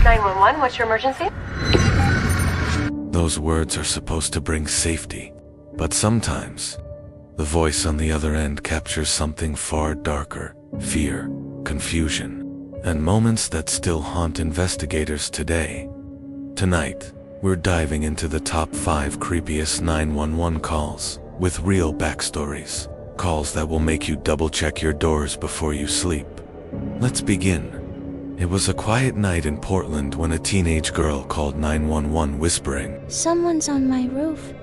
911, what's your emergency? Those words are supposed to bring safety, but sometimes the voice on the other end captures something far darker: fear, confusion, and moments that still haunt investigators today. Tonight, we're diving into the top 5 creepiest 911 calls with real backstories. Calls that will make you double-check your doors before you sleep. Let's begin. It was a quiet night in Portland when a teenage girl called 911 whispering, "Someone's on my roof."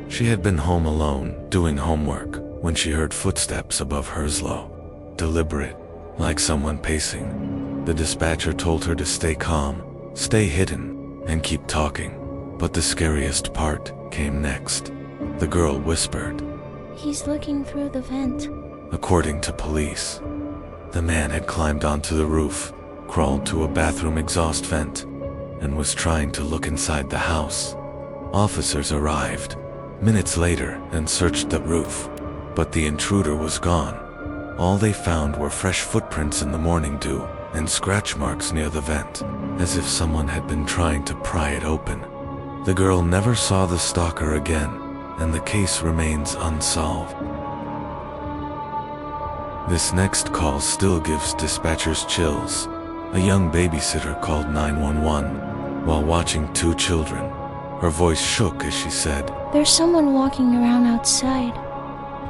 She had been home alone, doing homework, when she heard footsteps above hers, low, deliberate, like someone pacing. The dispatcher told her to stay calm, stay hidden, and keep talking. But the scariest part came next. The girl whispered, "He's looking through the vent." According to police, the man had climbed onto the roof, crawled to a bathroom exhaust vent, and was trying to look inside the house. Officers arrived minutes later and searched the roof, but the intruder was gone. All they found were fresh footprints in the morning dew and scratch marks near the vent, as if someone had been trying to pry it open. The girl never saw the stalker again, and the case remains unsolved. This next call still gives dispatchers chills. A young babysitter called 911 while watching 2 children. Her voice shook as she said, "There's someone walking around outside."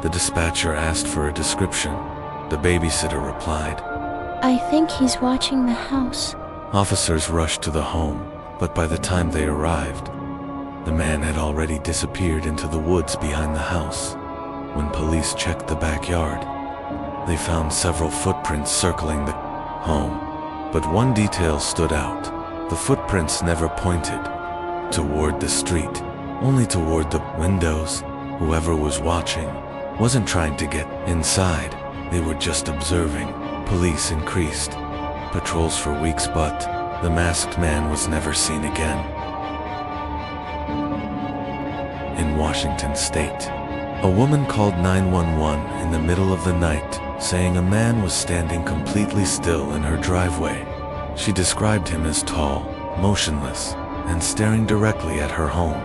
The dispatcher asked for a description. The babysitter replied, "I think he's watching the house." Officers rushed to the home, but by the time they arrived, the man had already disappeared into the woods behind the house. When police checked the backyard, they found several footprints circling the home, but one detail stood out. The footprints never pointed toward the street, only toward the windows. Whoever was watching wasn't trying to get inside, they were just observing. Police increased patrols for weeks, but the masked man was never seen again. In Washington state, a woman called 911 in the middle of the night, saying a man was standing completely still in her driveway. She described him as tall, motionless, and staring directly at her home.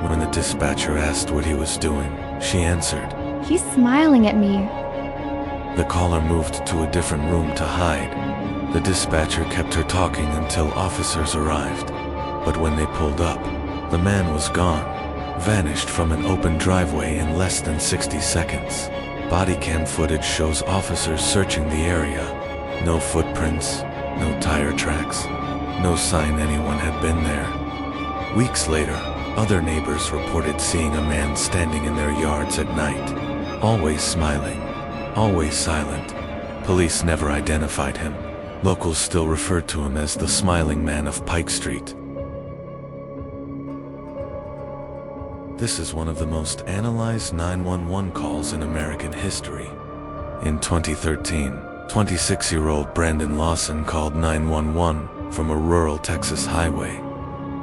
When the dispatcher asked what he was doing, she answered, "He's smiling at me." The caller moved to a different room to hide. The dispatcher kept her talking until officers arrived. But when they pulled up, the man was gone, vanished from an open driveway in less than 60 seconds. Body cam footage shows officers searching the area. No footprints, no tire tracks, no sign anyone had been there. Weeks later, other neighbors reported seeing a man standing in their yards at night, always smiling, always silent. Police never identified him. Locals still referred to him as the Smiling Man of Pike Street. This is one of the most analyzed 911 calls in American history. In 2013, 26-year-old Brandon Lawson called 911 from a rural Texas highway.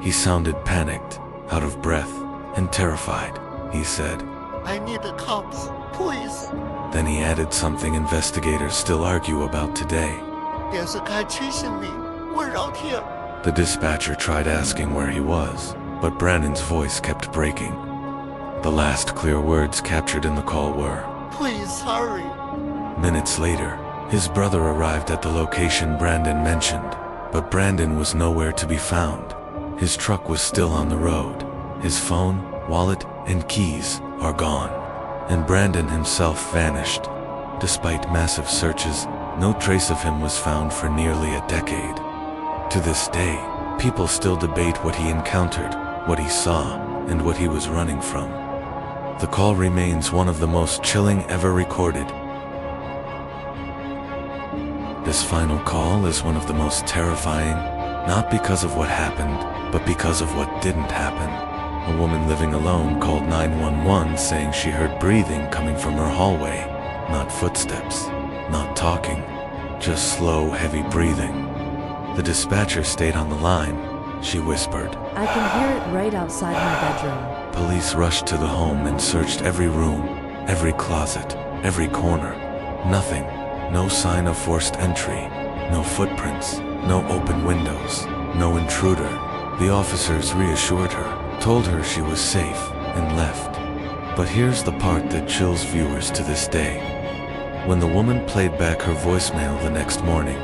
He sounded panicked, out of breath, and terrified. He said, "I need the cops, please." Then he added something investigators still argue about today. 电视开提醒你，我绕天。 The dispatcher tried asking where he was, but Brandon's voice kept breaking. The last clear words captured in the call were, Please hurry. Minutes later, his brother arrived at the location Brandon mentioned, but Brandon was nowhere to be found. His truck was still on the road. His phone, wallet, and keys are gone, and Brandon himself vanished. Despite massive searches, no trace of him was found for nearly a decade. To this day, people still debate what he encountered, what he saw, and what he was running from. The call remains one of the most chilling ever recorded. This final call is one of the most terrifying, not because of what happened, but because of what didn't happen. A woman living alone called 911 saying she heard breathing coming from her hallway. Not footsteps, not talking, just slow, heavy breathing. The dispatcher stayed on the line. She whispered, "I can hear it right outside my bedroom." Police rushed to the home and searched every room, every closet, every corner. Nothing. No sign of forced entry. No footprints. No open windows, no intruder. The officers reassured her, told her she was safe, and left. But here's the part that chills viewers to this day. When the woman played back her voicemail the next morning,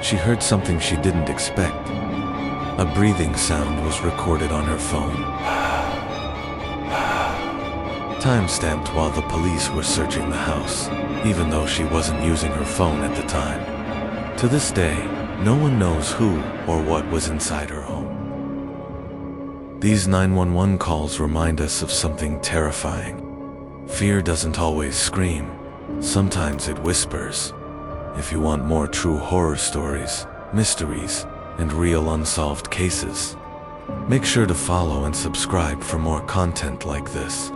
she heard something she didn't expect. A breathing sound was recorded on her phone. Time-stamped while the police were searching the house, even though she wasn't using her phone at the time. To this day, no one knows who or what was inside her home. These 911 calls remind us of something terrifying. Fear doesn't always scream. Sometimes it whispers. If you want more true horror stories, mysteries, and real unsolved cases, make sure to follow and subscribe for more content like this.